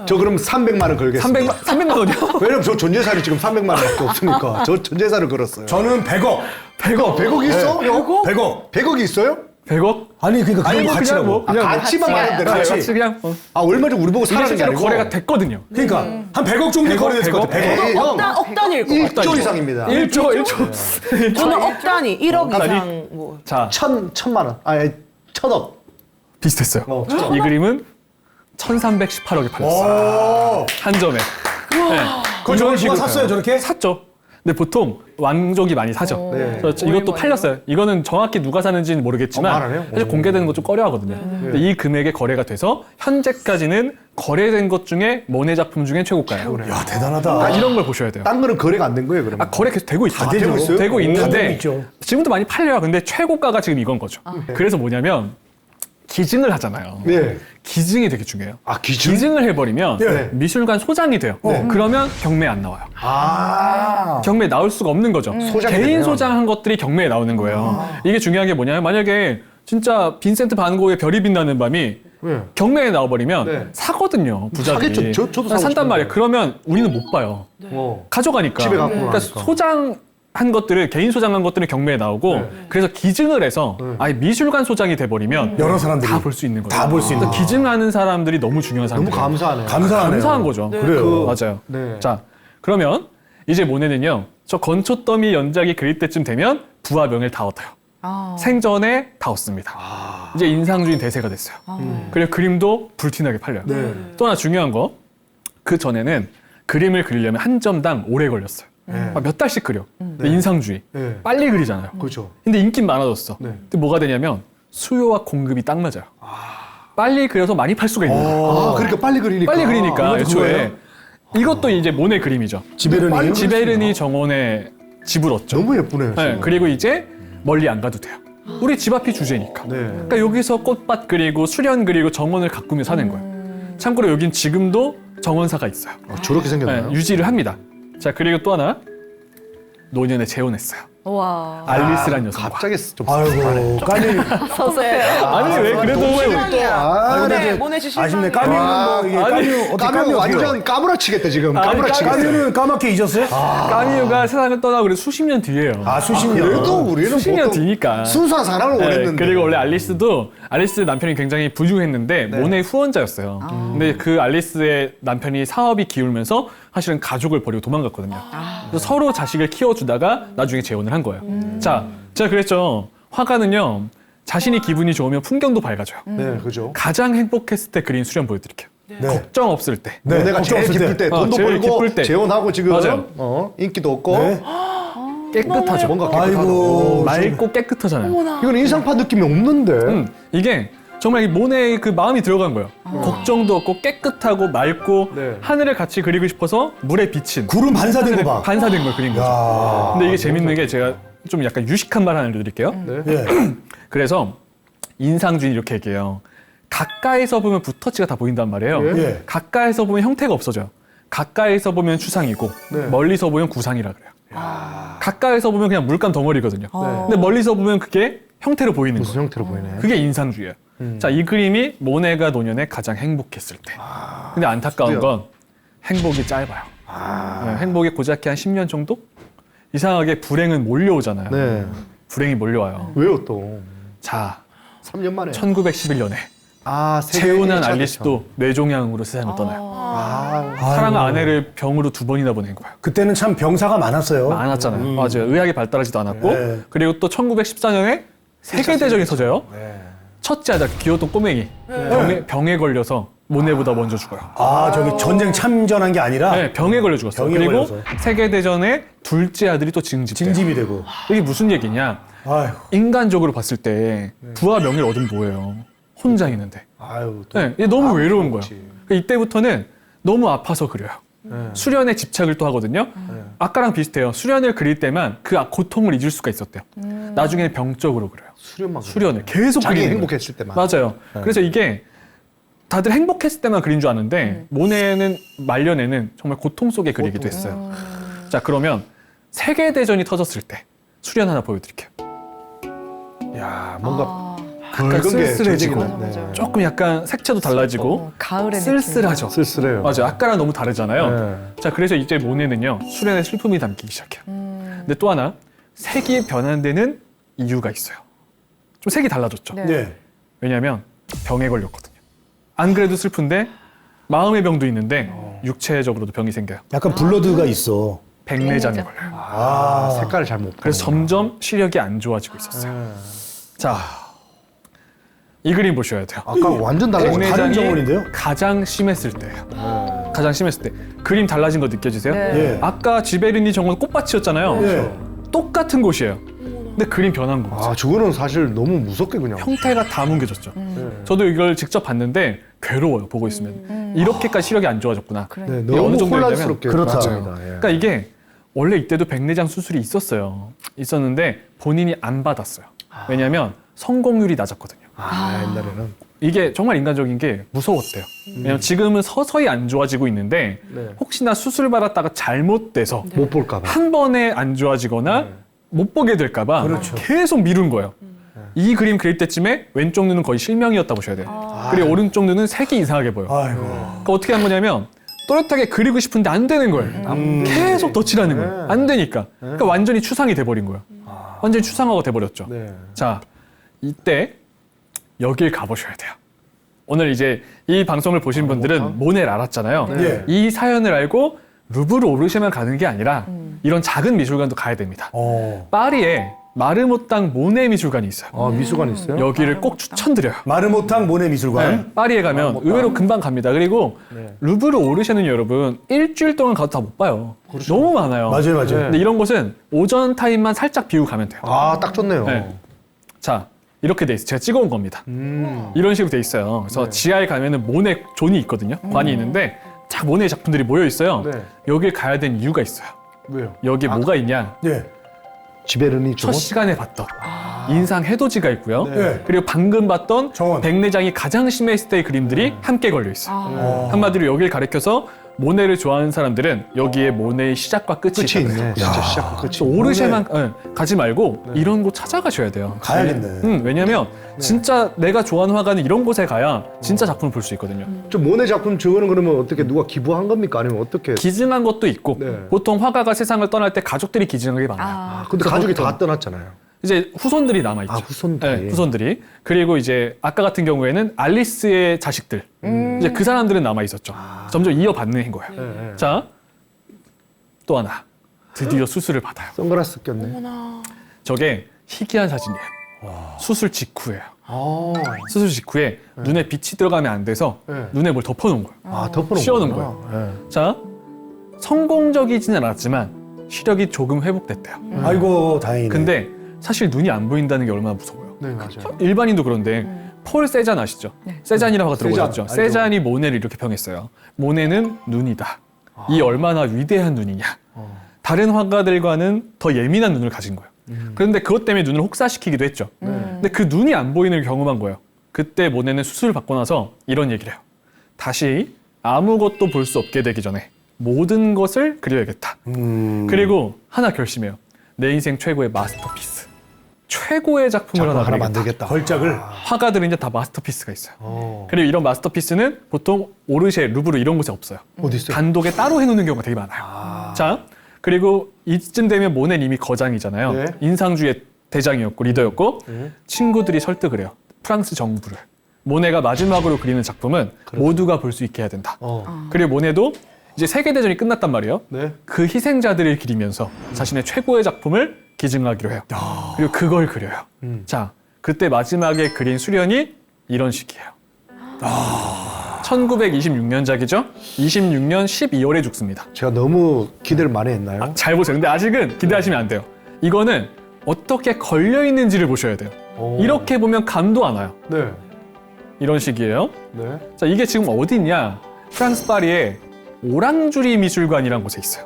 저 그럼 300만 원 걸겠습니다. 300만 원이요? 왜냐면 저 전재산이 지금 300만 원밖에 없으니까. 저 전재산을 걸었어요. 저는 100억. 100억 있어? 100억. 100억이 있어요? 100억? 아니, 그러니까 아니, 그거 뭐 같이 그냥 뭐. 뭐 그냥 같이만 말하면 되는 거예요? 같이 그냥 얼마 전 우리 보고 이게 사는 게 실제로 아니고. 거래가 됐거든요. 그러니까 한 100억 정도 거래됐을 것 같아. 100억. 에이, 형, 억 단위일 것 같아요. 1조 이상입니다. 1조. 저는 억 단위, 1억 단위? 이상. 뭐. 자, 천만 원. 아니, 1000억. 비슷했어요. 천억. 이 그림은 1318억에 팔렸어요. 한 점에. 네. 그걸 저걸 누가 샀어요, 저렇게? 샀죠. 근데 보통 왕족이 많이 사죠. 네. 그래서 이것도 팔렸어요. 이거는 정확히 누가 사는지는 모르겠지만 말하네요. 사실 공개되는 거 좀 꺼려하거든요. 근데 이 금액에 거래가 돼서 현재까지는 거래된 것 중에 모네 작품 중에 최고가예요. 야, 대단하다. 이런 걸 보셔야 돼요. 딴 거는 거래가 안 된 거예요, 그러면? 거래 계속 되고 있죠. 되고 있어요? 되고 있는데 있죠. 지금도 많이 팔려요. 근데 최고가가 지금 이건 거죠. 그래서 뭐냐면 기증을 하잖아요. 네. 기증이 되게 중요해요. 기증? 을 해버리면 네. 미술관 소장이 돼요. 그러면 경매에 안 나와요. 경매에 나올 수가 없는 거죠. 소장이 개인 되면. 소장한 것들이 경매에 나오는 거예요. 이게 중요한 게 뭐냐면 만약에 진짜 빈센트 반 고흐의 별이 빛나는 밤이 네. 경매에 나와버리면 네. 사거든요. 부자들이. 사겠죠. 저도 사고 산단 싶은데. 말이에요. 그러면 우리는 못 봐요. 가져가니까. 집에 갖고 그러니까 가니까. 소장한 것들을 개인 소장한 것들은 경매에 나오고 그래서 기증을 해서 아예 미술관 소장이 돼버리면 여러 사람들이 다 볼 수 있는 거죠. 다 볼 수 있는. 그러니까 기증하는 사람들이 너무 중요한 너무 사람들. 감사하네요. 감사하네요. 감사한 거죠. 그래요. 맞아요. 네. 자, 그러면 이제 모네는요. 저 건초더미 연작이 그릴 때쯤 되면 부와 명예를 다 얻어요. 생전에 다 얻습니다. 이제 인상주의 대세가 됐어요. 그리고 그림도 불티나게 팔려요. 네. 또 하나 중요한 거, 그 전에는 그림을 그리려면 한 점당 오래 걸렸어요. 몇 달씩 그려. 근데 인상주의. 네. 빨리 그리잖아요. 그렇죠. 근데 인기 많아졌어. 네. 근데 뭐가 되냐면 수요와 공급이 딱 맞아요. 빨리 그려서 많이 팔 수가 있는 거예요. 그러니까 빨리 그리니까. 빨리 그리니까 이것도 애초에 그거예요? 이것도 이제 모네 그림이죠. 지베르니. 지베르니 정원의 집을 얻죠. 너무 예쁘네요. 네, 그리고 이제 멀리 안 가도 돼요. 우리 집 앞이 주제니까. 네. 그러니까 여기서 꽃밭 그리고 수련 그리고 정원을 가꾸며 사는 거예요. 참고로 여긴 지금도 정원사가 있어요. 저렇게 생겼나요? 네, 유지를 합니다. 자, 그리고 또 하나 노년에 재혼했어요. 와. 알리스란 여성과. 갑자기 좀. 아이고, 까미. 서서요. 아니 왜 그래도 신랑이야. 근데 네, 이제 모네 씨 신랑. 아쉽네. 까미는 뭐, 이게 까미, 어떻게 까면 까미 완전 까무라치겠다, 지금. 아니, 까무라치겠어. 까미는 까맣게 잊었어요? 까미유가 세상을 떠나고 그래 수십 년 뒤에요. 수십 년. 그래도 우리는 수십 년 보통 뒤니까. 순수한 사랑을 네, 원했는데. 그리고 원래 알리스 남편이 굉장히 부유했는데 모네의 후원자였어요. 근데 그 알리스의 남편이 사업이 기울면서 사실은 가족을 버리고 도망갔거든요. 그래서 서로 자식을 키워주다가 나중에 재혼을 한 거예요. 자, 제가 그랬죠. 화가는요. 자신이 기분이 좋으면 풍경도 밝아져요. 네, 그죠. 가장 행복했을 때 그린 수련 보여드릴게요. 네. 걱정 없을 때. 네, 내가 걱정 제일 없을 기쁠 때, 돈도 제일 벌고 기쁠 때. 재혼하고 지금 맞아요. 인기도 없고 네. 깨끗하죠. 뭔가 깨끗하다. 아이고. 맑고 깨끗하잖아요. 이건 인상파 느낌이 없는데. 이게 정말 이 모네의 그 마음이 들어간 거예요. 걱정도 없고 깨끗하고 맑고 네. 하늘을 같이 그리고 싶어서 물에 비친 구름 반사된 거 봐. 반사된 걸 그린 거죠. 야. 근데 이게 재밌는 게 제가 좀 약간 유식한 말 하나 알려드릴게요. 예. 그래서 인상주의 이렇게 얘기해요. 가까이서 보면 붓터치가 다 보인단 말이에요. 예. 가까이서 보면 형태가 없어져요. 가까이서 보면 추상이고 멀리서 보면 구상이라 그래요. 가까이서 보면 그냥 물감 덩어리거든요. 근데 멀리서 보면 그게 형태로 보이는 무슨 거예요. 형태로 보이네. 그게 인상주의예요. 자, 이 그림이 모네가 노년에 가장 행복했을 때. 근데 안타까운 건 행복이 짧아요. 네, 행복이 고작해 한 10년 정도? 이상하게 불행은 몰려오잖아요. 네. 불행이 몰려와요. 왜요 또? 자, 3년 만에. 1911년에 세계 재혼한 1차 알리스도 뇌종양으로 세상을 떠나요. 아, 사랑한 아내를 병으로 2번이나 보낸 거예요. 그때는 참 병사가 많았어요. 많았잖아요. 맞아요. 의학이 발달하지도 않았고. 네. 그리고 또 1914년에 세계대전이 터져요. 첫째 아들 귀여웠던 꼬맹이 병에 걸려서 모네보다 먼저 죽어요. 아, 저기 전쟁 참전한 게 아니라 네, 병에 걸려 죽었어요. 병에 그리고 걸려서. 세계대전에 둘째 아들이 또 징집돼요. 징집이 되고. 이게 무슨 얘기냐? 아휴. 인간적으로 봤을 때 부와 명예를 얻으면 뭐예요? 혼자 있는데. 아유 또. 네, 이게 너무 외로운 거예요. 그렇지. 그러니까 이때부터는 너무 아파서 그려요. 수련에 집착을 또 하거든요. 아까랑 비슷해요. 수련을 그릴 때만 그 고통을 잊을 수가 있었대요. 나중에는 병적으로 그려요. 수련만. 수련을 계속 자기 그리는 거예요. 행복했을 때만. 맞아요. 그래서 이게 다들 행복했을 때만 그린 줄 아는데 모네는 말년에는 정말 고통 속에 그리기도 했어요. 자, 그러면 세계대전이 터졌을 때 수련 하나 보여드릴게요. 야 뭔가 약간 붉은 게 쓸쓸해지고 전쟁이 났네. 조금 약간 색채도 달라지고 가을의 쓸쓸하죠. 쓸쓸해요. 맞아요. 아까랑 너무 다르잖아요. 네. 자, 그래서 이제 모네는요 수련의 슬픔이 담기기 시작해요. 근데 또 하나 색이 변환되는 이유가 있어요. 좀 색이 달라졌죠. 네. 네. 왜냐하면 병에 걸렸거든요. 안 그래도 슬픈데 마음의 병도 있는데 육체적으로도 병이 생겨요. 약간 블러드가 있어. 백내장에 걸려요. 아, 색깔을 잘 못. 그래서 점점 시력이 안 좋아지고 있었어요. 자, 이 그림 보셔야 돼요. 아까 완전 달라졌네. 백내- 다른 백내장이 정원인데요? 가장 심했을 때예요. 가장 심했을 때. 그림 달라진 거 느껴지세요? 네. 예. 아까 지베르니 정원 꽃밭이었잖아요. 예. 똑같은 곳이에요. 근데 그림 변한 거죠. 아 저거는 사실 너무 무섭게 그냥. 형태가 다 뭉개졌죠. 저도 이걸 직접 봤는데 괴로워요. 보고 있으면. 이렇게까지 시력이 안 좋아졌구나. 네, 이게 어느 너무 정도 혼란스럽게. 그렇다. 나타납니다. 예. 그러니까 이게 원래 이때도 백내장 수술이 있었는데 본인이 안 받았어요. 왜냐하면 성공률이 낮았거든요. 옛날에는. 이게 정말 인간적인 게 무서웠대요. 왜냐면 지금은 서서히 안 좋아지고 있는데 네. 혹시나 수술 받았다가 잘못돼서 못 볼까봐. 한 번에 안 좋아지거나 못 보게 될까봐 그렇죠. 계속 미룬 거예요. 이 그림 그릴 때쯤에 왼쪽 눈은 거의 실명이었다 보셔야 돼요. 그리고 오른쪽 눈은 색이 이상하게 보여. 아이고. 그러니까 어떻게 한 거냐면 또렷하게 그리고 싶은데 안 되는 거예요. 계속 덧칠하는 거예요. 안 되니까. 그러니까 완전히 추상이 돼버린 거예요. 완전히 추상화가 돼버렸죠. 네. 자, 이때 여길 가보셔야 돼요. 오늘 이제 이 방송을 보신 분들은 모네를 알았잖아요. 네. 이 사연을 알고 루브르 오르쉐만 가는 게 아니라 이런 작은 미술관도 가야 됩니다. 파리에 마르모땅 모네 미술관이 있어요. 아 미술관 있어요? 여기를 꼭 추천드려요. 마르모탕 모네 미술관. 네, 파리에 가면 의외로 금방 갑니다. 그리고 루브르 오르쉐는 여러분 일주일 동안 가도 다 못 봐요. 너무 많아요. 맞아요, 맞아요. 근데 이런 곳은 오전 타임만 살짝 비우고 가면 돼요. 아딱 좋네요. 네. 자, 이렇게 돼 있어요. 제가 찍어온 겁니다. 이런 식으로 돼 있어요. 그래서 지하에 가면은 모네 존이 있거든요. 관이 있는데 자 모네 작품들이 모여 있어요. 네. 여길 가야 되는 이유가 있어요. 왜요? 여기에 뭐가 있냐? 예. 지베르니 첫 좀. 시간에 봤던 인상 해돋이가 있고요. 네. 그리고 방금 봤던 정원. 백내장이 가장 심했을 때의 그림들이 함께 걸려 있어요. 한마디로 여길 가리켜서 모네를 좋아하는 사람들은 여기에 모네의 시작과 끝이 끝이 있다는 있네. 진짜 시작과 끝이. 또 오르쉐만 가지 말고 이런 곳 찾아가셔야 돼요. 가야겠네. 왜냐면 진짜 내가 좋아하는 화가는 이런 곳에 가야 진짜 작품을 볼 수 있거든요. 좀 모네 작품 저거는 그러면 어떻게 누가 기부한 겁니까? 아니면 어떻게? 기증한 것도 있고 네. 보통 화가가 세상을 떠날 때 가족들이 기증한 게 많아요. 아, 근데 가족이 다 떠났잖아요. 이제 후손들이 남아 있죠. 아, 후손들이. 네, 후손들이. 그리고 이제 아까 같은 경우에는 알리스의 자식들. 이제 그 사람들은 남아 있었죠. 점점 이어받는 거예요. 네. 자, 또 하나. 드디어 수술을 받아요. 선글라스 꼈네. 저게 희귀한 사진이에요. 수술 직후예요. 아, 수술 직후에 눈에 빛이 들어가면 안 돼서 네. 눈에 뭘 덮어놓은 거예요. 아, 덮어놓은 씌워놓은 거구나. 거예요. 자, 성공적이지는 않았지만 시력이 조금 회복됐대요. 아이고 다행이네. 근데 사실 눈이 안 보인다는 게 얼마나 무서워요. 네, 맞아요. 일반인도 그런데 폴 세잔 아시죠? 세잔이라고 들어보셨죠? 알죠. 세잔이 모네를 이렇게 평했어요. 모네는 눈이다. 이 얼마나 위대한 눈이냐. 다른 화가들과는 더 예민한 눈을 가진 거예요. 그런데 그것 때문에 눈을 혹사시키기도 했죠. 근데 그 눈이 안 보이는 걸 경험한 거예요. 그때 모네는 수술을 받고 나서 이런 얘기를 해요. 다시 아무것도 볼 수 없게 되기 전에 모든 것을 그려야겠다. 그리고 하나 결심해요. 내 인생 최고의 마스터피스. 최고의 작품을 하나 하나 그리겠다. 만들겠다. 걸작을 화가들은 이제 다 마스터피스가 있어요. 어. 그리고 이런 마스터피스는 보통 오르쉐, 루브르 이런 곳에 없어요. 어디 있어요? 단독에 따로 해놓는 경우가 되게 많아요. 자, 그리고 이쯤 되면 모네는 이미 거장이잖아요. 네. 인상주의 대장이었고 리더였고 친구들이 설득을 해요. 프랑스 정부를. 모네가 마지막으로 그리는 작품은 모두가 볼 수 있게 해야 된다. 그리고 모네도 이제 세계대전이 끝났단 말이에요. 네. 그 희생자들을 기리면서 자신의 최고의 작품을 기증하기로 해요. 그리고 그걸 그려요. 자, 그때 마지막에 그린 수련이 이런 식이에요. 1926년작이죠? 26년 12월에 죽습니다. 제가 너무 기대를 많이 했나요? 잘 보세요. 근데 아직은 기대하시면 안 돼요. 이거는 어떻게 걸려 있는지를 보셔야 돼요. 오. 이렇게 보면 감도 안 와요. 네. 이런 식이에요. 네. 자, 이게 지금 어디 있냐? 프랑스 파리에 오랑주리 미술관이라는 곳에 있어요.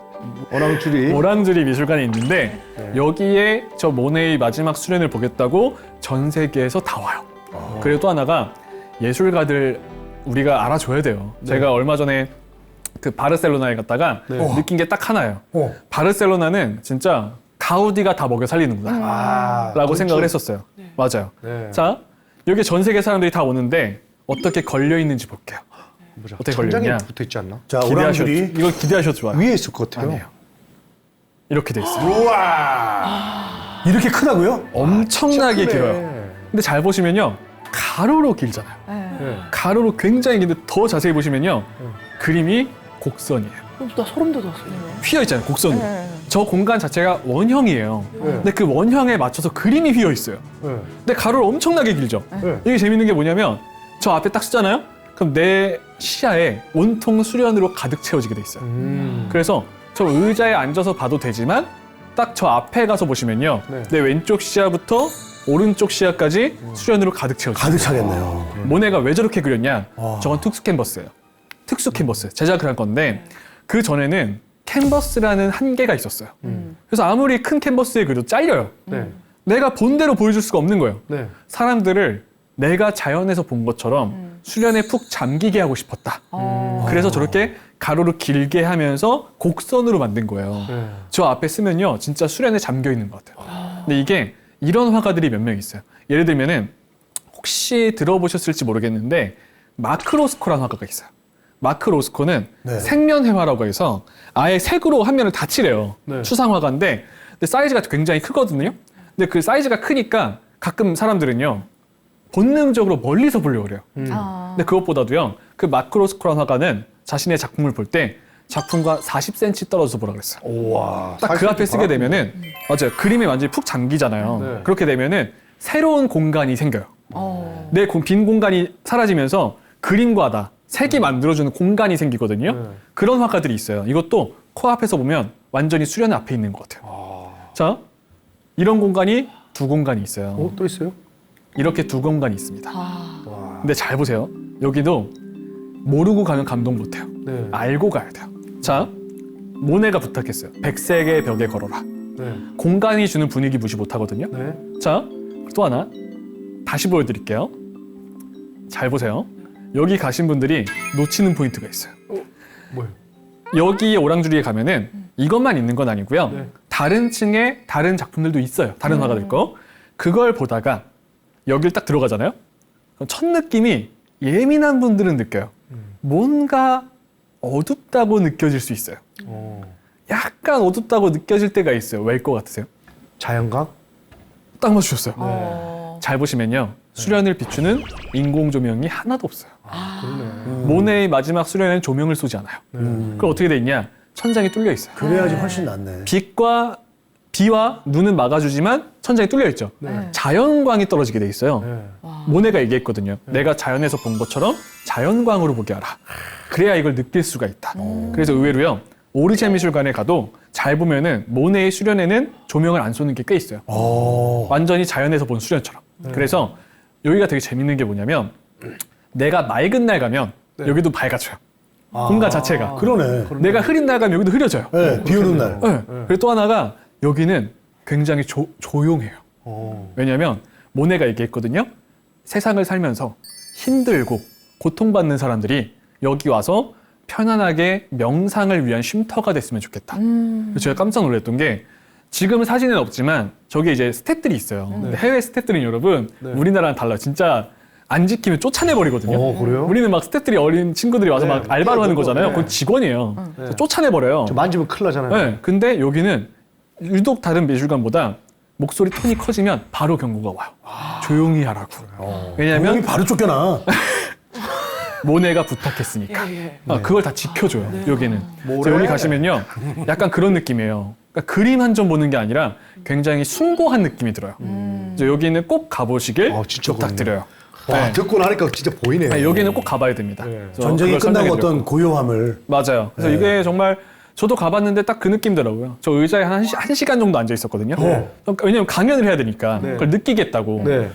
오랑줄이. 오랑주리 미술관이 있는데 네. 여기에 저 모네의 마지막 수련을 보겠다고 전 세계에서 다 와요. 그리고 또 하나가 예술가들 우리가 알아줘야 돼요. 제가 얼마 전에 그 바르셀로나에 갔다가 네. 느낀 게 딱 하나예요. 어. 바르셀로나는 진짜 가우디가 다 먹여 살리는구나 아, 라고 그렇죠. 생각을 했었어요. 맞아요. 네. 자, 여기 전 세계 사람들이 다 오는데 어떻게 걸려 있는지 볼게요. 보자. 어떻게 천장에 걸렸냐? 붙어 있지 않나? 자 기대하셔도, 오랑줄이 이거 기대하셔도 좋아요. 위에 있을 것 같아요. 아니에요. 이렇게 돼 있어요. 우와. 이렇게 크다고요? 엄청나게 크네. 길어요. 근데 잘 보시면요. 가로로 길잖아요. 네. 가로로 굉장히 긴데 더 자세히 보시면요. 그림이 곡선이에요. 나 소름 돋았어요. 휘어 있잖아요. 곡선으로. 저 공간 자체가 원형이에요. 근데 그 원형에 맞춰서 그림이 휘어 있어요. 네. 근데 가로로 엄청나게 길죠. 네. 이게 재밌는 게 뭐냐면 저 앞에 딱 쓰잖아요. 그럼 내 시야에 온통 수련으로 가득 채워지게 돼 있어요. 그래서 저 의자에 앉아서 봐도 되지만 딱 저 앞에 가서 보시면요. 네. 내 왼쪽 시야부터 오른쪽 시야까지 수련으로 가득 채워져요. 가득 차겠네요. 모네가 왜 저렇게 그렸냐? 와. 저건 특수 캔버스예요. 특수 캔버스. 제작을 할 건데 그 전에는 캔버스라는 한계가 있었어요. 그래서 아무리 큰 캔버스에 그려도 잘려요. 네. 내가 본 대로 보여줄 수가 없는 거예요. 네. 사람들을 내가 자연에서 본 것처럼 수련에 푹 잠기게 하고 싶었다. 그래서 저렇게 가로로 길게 하면서 곡선으로 만든 거예요. 네. 저 앞에 쓰면요, 진짜 수련에 잠겨 있는 것 같아요. 근데 이게 이런 화가들이 몇 명 있어요. 예를 들면은 혹시 들어보셨을지 모르겠는데 마크 로스코라는 화가가 있어요. 마크 로스코는 네. 색면회화라고 해서 아예 색으로 한 면을 다 칠해요. 네. 추상화가인데 근데 사이즈가 굉장히 크거든요. 근데 그 사이즈가 크니까 가끔 사람들은요 본능적으로 멀리서 보려고 그래요. 근데 그것보다도요 그 마크 로스코라는 화가는 자신의 작품을 볼 때 작품과 40cm 떨어져서 보라 그랬어요. 우와. 딱 그 앞에 쓰게 되면은 맞아요. 그림이 완전히 푹 잠기잖아요. 네. 그렇게 되면은 새로운 공간이 생겨요. 내 빈 공간이 사라지면서 그림과 색이 만들어주는 공간이 생기거든요. 네. 그런 화가들이 있어요. 이것도 코앞에서 보면 완전히 수련 앞에 있는 것 같아요. 자, 이런 공간이 두 공간이 있어요. 또 있어요? 이렇게 두 공간이 있습니다. 근데 잘 보세요. 여기도 모르고 가면 감동 못해요. 네. 알고 가야 돼요. 자, 모네가 부탁했어요. 백색의 벽에 걸어라. 네. 공간이 주는 분위기 무시 못하거든요. 네. 자, 또 하나 다시 보여드릴게요. 잘 보세요. 여기 가신 분들이 놓치는 포인트가 있어요. 뭐예요? 여기 오랑주리에 가면은 이것만 있는 건 아니고요. 네. 다른 층에 다른 작품들도 있어요. 다른 화가들 거. 그걸 보다가 여길 딱 들어가잖아요. 그럼 첫 느낌이 예민한 분들은 느껴요. 뭔가 어둡다고 느껴질 수 있어요. 약간 어둡다고 느껴질 때가 있어요. 왜일 것 같으세요? 자연광? 딱 맞추셨어요. 잘 보시면요. 수련을 비추는 인공 조명이 하나도 없어요. 모네의 마지막 수련에는 조명을 쏘지 않아요. 그럼 어떻게 돼 있냐? 천장이 뚫려 있어요. 그래야지 훨씬 낫네. 빛과 비와 눈은 막아주지만 천장이 뚫려 있죠. 자연광이 떨어지게 돼 있어요. 모네가 얘기했거든요. 내가 자연에서 본 것처럼 자연광으로 보게 하라. 그래야 이걸 느낄 수가 있다. 그래서 의외로요. 오르세 미술관에 가도 잘 보면은 모네의 수련회는 조명을 안 쏘는 게 꽤 있어요. 완전히 자연에서 본 수련처럼. 그래서 여기가 되게 재밌는 게 뭐냐면 내가 맑은 날 가면 여기도 밝아져요. 공간 자체가. 그러네. 내가 흐린 날 가면 여기도 흐려져요. 네, 비 오는 날. 네. 그리고 또 하나가 여기는 굉장히 조용해요. 왜냐하면 모네가 얘기했거든요. 세상을 살면서 힘들고 고통받는 사람들이 여기 와서 편안하게 명상을 위한 쉼터가 됐으면 좋겠다. 그래서 제가 깜짝 놀랐던 게 지금 사진은 없지만 저기 이제 스태프들이 있어요. 근데 해외 스태프들은 여러분 우리나라랑 달라요. 진짜 안 지키면 쫓아내버리거든요. 그래요? 우리는 막 스태프들이 어린 친구들이 와서 막 알바로 하는 거잖아요. 그건 직원이에요. 쫓아내버려요. 저 만지면 큰일 나잖아요. 네, 근데 여기는 유독 다른 미술관보다 목소리 톤이 커지면 바로 경고가 와요. 조용히 하라고. 왜냐하면 여기 바로 쫓겨나. 모네가 부탁했으니까. 그걸 다 지켜줘요, 여기는. 그래서 여기 가시면요. 약간 그런 느낌이에요. 그러니까 그림 한 점 보는 게 아니라 굉장히 숭고한 느낌이 들어요. 그래서 여기는 꼭 가보시길 진짜 부탁드려요. 와, 네. 듣고 나니까 진짜 보이네요. 네, 여기는 꼭 가봐야 됩니다. 그래서 전쟁이 그걸 끝나고 설명해드렸고. 어떤 고요함을. 맞아요. 그래서 이게 정말 저도 가봤는데 딱 그 느낌더라고요. 저 의자에 한 시간 정도 앉아 있었거든요. 왜냐면 강연을 해야 되니까 그걸 느끼겠다고. 네.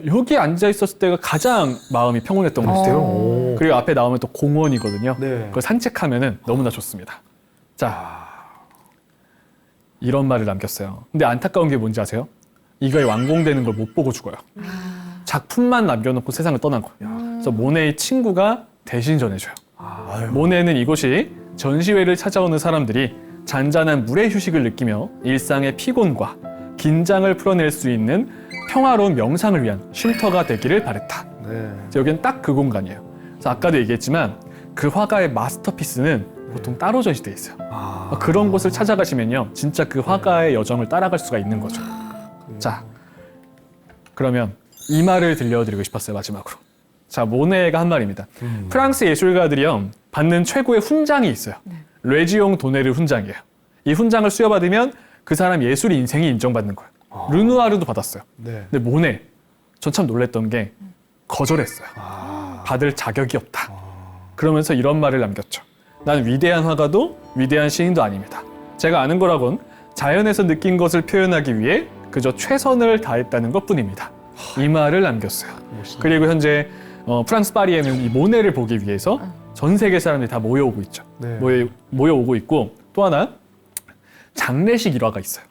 여기 앉아 있었을 때가 가장 마음이 평온했던 것 같아요. 그리고 앞에 나오면 또 공원이거든요. 네. 그걸 산책하면은 너무나 좋습니다. 자, 이런 말을 남겼어요. 근데 안타까운 게 뭔지 아세요? 이거에 완공되는 걸 못 보고 죽어요. 작품만 남겨놓고 세상을 떠난 거예요. 그래서 모네의 친구가 대신 전해줘요. 모네는 이곳이 전시회를 찾아오는 사람들이 잔잔한 물의 휴식을 느끼며 일상의 피곤과 긴장을 풀어낼 수 있는 평화로운 명상을 위한 쉼터가 되기를 바랬다. 네. 여기는 딱 그 공간이에요. 그래서 아까도 얘기했지만 그 화가의 마스터피스는 보통 따로 전시돼 있어요. 그런 곳을 찾아가시면요, 진짜 그 화가의 여정을 따라갈 수가 있는 거죠. 자, 그러면 이 말을 들려드리고 싶었어요, 마지막으로. 자, 모네가 한 말입니다. 프랑스 예술가들이요, 받는 최고의 훈장이 있어요. 레지옹 도네르 훈장이에요. 이 훈장을 수여받으면 그 사람 예술 인생이 인정받는 거예요. 르누아르도 받았어요. 네. 근데 모네, 전 참 놀랬던 게 거절했어요. 받을 자격이 없다. 그러면서 이런 말을 남겼죠. 난 위대한 화가도 위대한 시인도 아닙니다. 제가 아는 거라곤 자연에서 느낀 것을 표현하기 위해 그저 최선을 다했다는 것뿐입니다. 이 말을 남겼어요. 그리고 현재 프랑스 파리에는 이 모네를 보기 위해서 전 세계 사람들이 다 모여오고 있죠. 네. 모여오고 있고, 또 하나 장례식 일화가 있어요.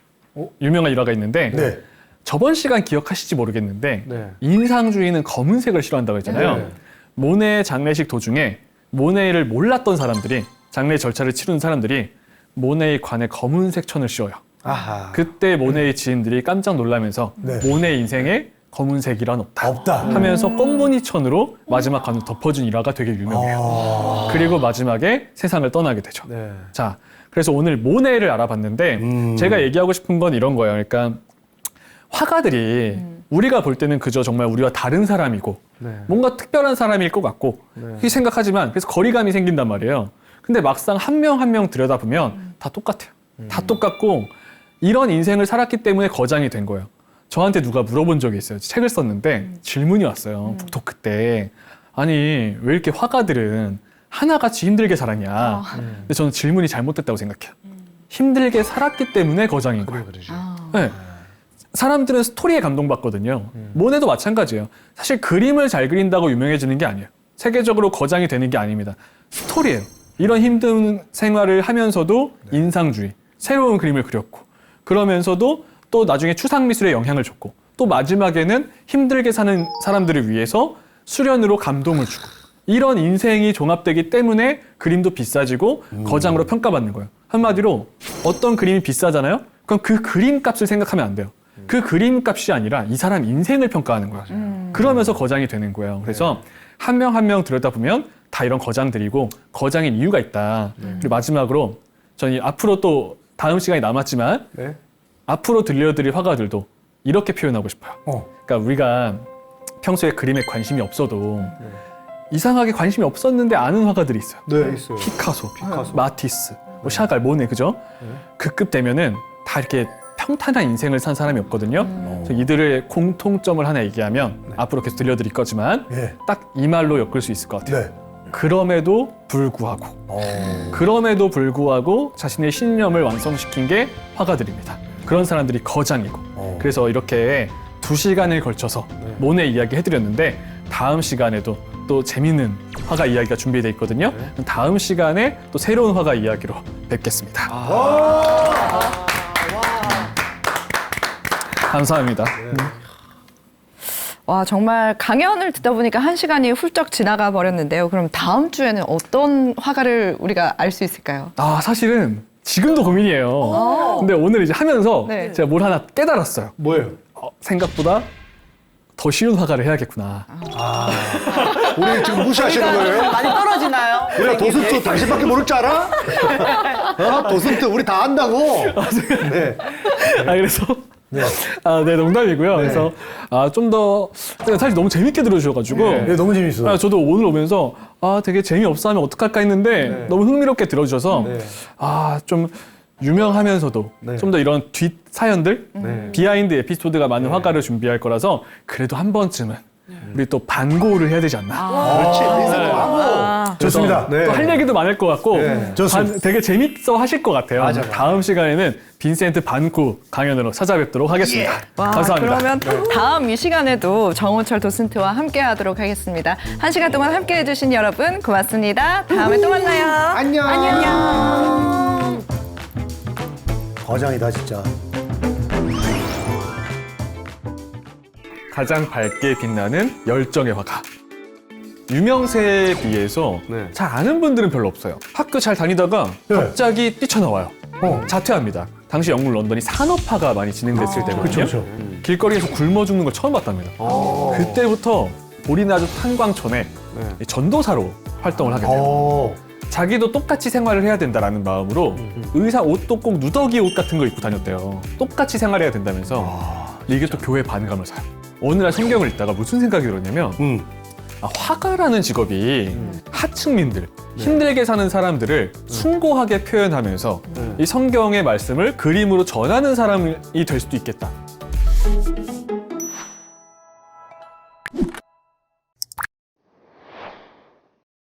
유명한 일화가 있는데 네. 저번 시간 기억하실지 모르겠는데 네. 인상주의는 검은색을 싫어한다고 했잖아요. 네. 모네 장례식 도중에 모네를 몰랐던 사람들이, 장례 절차를 치르는 사람들이 모네의 관에 검은색 천을 씌워요. 아하. 그때 모네의 지인들이 깜짝 놀라면서 네. 모네 인생에 검은색이란 없다. 없다. 하면서 꽃무늬 천으로 마지막 관을 덮어준 일화가 되게 유명해요. 그리고 마지막에 세상을 떠나게 되죠. 네. 자, 그래서 오늘 모네를 알아봤는데 제가 얘기하고 싶은 건 이런 거예요. 그러니까 화가들이 우리가 볼 때는 그저 정말 우리와 다른 사람이고 네. 뭔가 특별한 사람일 것 같고 그렇게 생각하지만 그래서 거리감이 생긴단 말이에요. 근데 막상 한 명 한 명 들여다보면 다 똑같아요. 다 똑같고 이런 인생을 살았기 때문에 거장이 된 거예요. 저한테 누가 물어본 적이 있어요. 책을 썼는데 질문이 왔어요. 북토크 때. 아니 왜 이렇게 화가들은 하나같이 힘들게 살았냐. 근데 저는 질문이 잘못됐다고 생각해요. 힘들게 살았기 때문에 거장인 거예요. 그러지. 네. 사람들은 스토리에 감동받거든요. 모네도 마찬가지예요. 사실 그림을 잘 그린다고 유명해지는 게 아니에요. 세계적으로 거장이 되는 게 아닙니다. 스토리예요. 이런 힘든 생활을 하면서도 인상주의, 새로운 그림을 그렸고 그러면서도 또 나중에 추상미술에 영향을 줬고 또 마지막에는 힘들게 사는 사람들을 위해서 수련으로 감동을 주고 이런 인생이 종합되기 때문에 그림도 비싸지고 거장으로 평가받는 거예요. 한마디로 어떤 그림이 비싸잖아요? 그럼 그 그림 값을 생각하면 안 돼요. 그 그림 값이 아니라 이 사람 인생을 평가하는 거예요. 그러면서 거장이 되는 거예요. 그래서 한 명 한 명 들여다보면 다 이런 거장들이고 거장인 이유가 있다. 그리고 마지막으로 저는 앞으로 또 다음 시간이 남았지만 네. 앞으로 들려드릴 화가들도 이렇게 표현하고 싶어요. 그러니까 우리가 평소에 그림에 관심이 없어도 이상하게 관심이 없었는데 아는 화가들이 있어요. 네, 있어요. 피카소, 마티스, 뭐 샤갈, 모네, 그죠? 그 급 되면은 다 이렇게 평탄한 인생을 산 사람이 없거든요. 그래서 이들의 공통점을 하나 얘기하면 앞으로 계속 들려드릴 거지만 예. 딱 이 말로 엮을 수 있을 것 같아요. 네. 그럼에도 불구하고 자신의 신념을 완성시킨 게 화가들입니다. 그런 사람들이 거장이고 그래서 이렇게 2시간을 걸쳐서 모네 이야기 해드렸는데 다음 시간에도 또 재밌는 화가 이야기가 준비되어 있거든요. 다음 시간에 또 새로운 화가 이야기로 뵙겠습니다. 감사합니다. 와, 정말 강연을 듣다 보니까 1시간이 훌쩍 지나가 버렸는데요. 그럼 다음 주에는 어떤 화가를 우리가 알 수 있을까요? 사실은 지금도 고민이에요. 근데 오늘 이제 하면서 네. 제가 뭘 하나 깨달았어요. 뭐예요? 생각보다 더 쉬운 화가를 해야겠구나. 우리 지금 무시하시는 거예요? 많이 떨어지나요? 우리가 도슨트 당신밖에 모를 줄 알아? 도슨트 우리 다 안다고. 네. 그래서 네, 농담이고요. 그래서 좀 더 사실 너무 재밌게 들어주셔가지고 네, 너무 재밌어. 저도 오늘 오면서 되게 재미없어 하면 어떡할까 했는데 너무 흥미롭게 들어주셔서 좀 유명하면서도 좀 더 이런 뒷 사연들, 비하인드 에피소드가 많은 화가를 준비할 거라서 그래도 한 번쯤은 우리 또 반고를 해야 되지 않나. 그렇지. 인생도 하고. 좋습니다. 네. 또 할 얘기도 많을 것 같고 좋습니다. 되게 재밌어 하실 것 같아요. 맞아요. 다음 시간에는 빈센트 반고 강연으로 찾아뵙도록 하겠습니다. 와, 감사합니다. 그러면 다음 이 시간에도 정우철 도슨트와 함께 하도록 하겠습니다. 1시간 동안 함께 해주신 여러분 고맙습니다. 다음에 또 만나요. 안녕. 거장이다 진짜. 가장 밝게 빛나는 열정의 화가. 유명세에 비해서 네. 잘 아는 분들은 별로 없어요. 학교 잘 다니다가 갑자기 뛰쳐나와요. 자퇴합니다. 당시 영국 런던이 산업화가 많이 진행됐을 때거든요. 그쵸. 길거리에서 굶어 죽는 걸 처음 봤답니다. 그때부터 본인은 아주 탄광촌에 전도사로 활동을 하게 돼요. 자기도 똑같이 생활을 해야 된다라는 마음으로 의사 옷도 꼭 누더기 옷 같은 거 입고 다녔대요. 똑같이 생활해야 된다면서 이게 또 교회 반감을 사요. 어느 날 성경을 읽다가 무슨 생각이 들었냐면 화가라는 직업이 하층민들, 힘들게 사는 사람들을 숭고하게 표현하면서 이 성경의 말씀을 그림으로 전하는 사람이 될 수도 있겠다.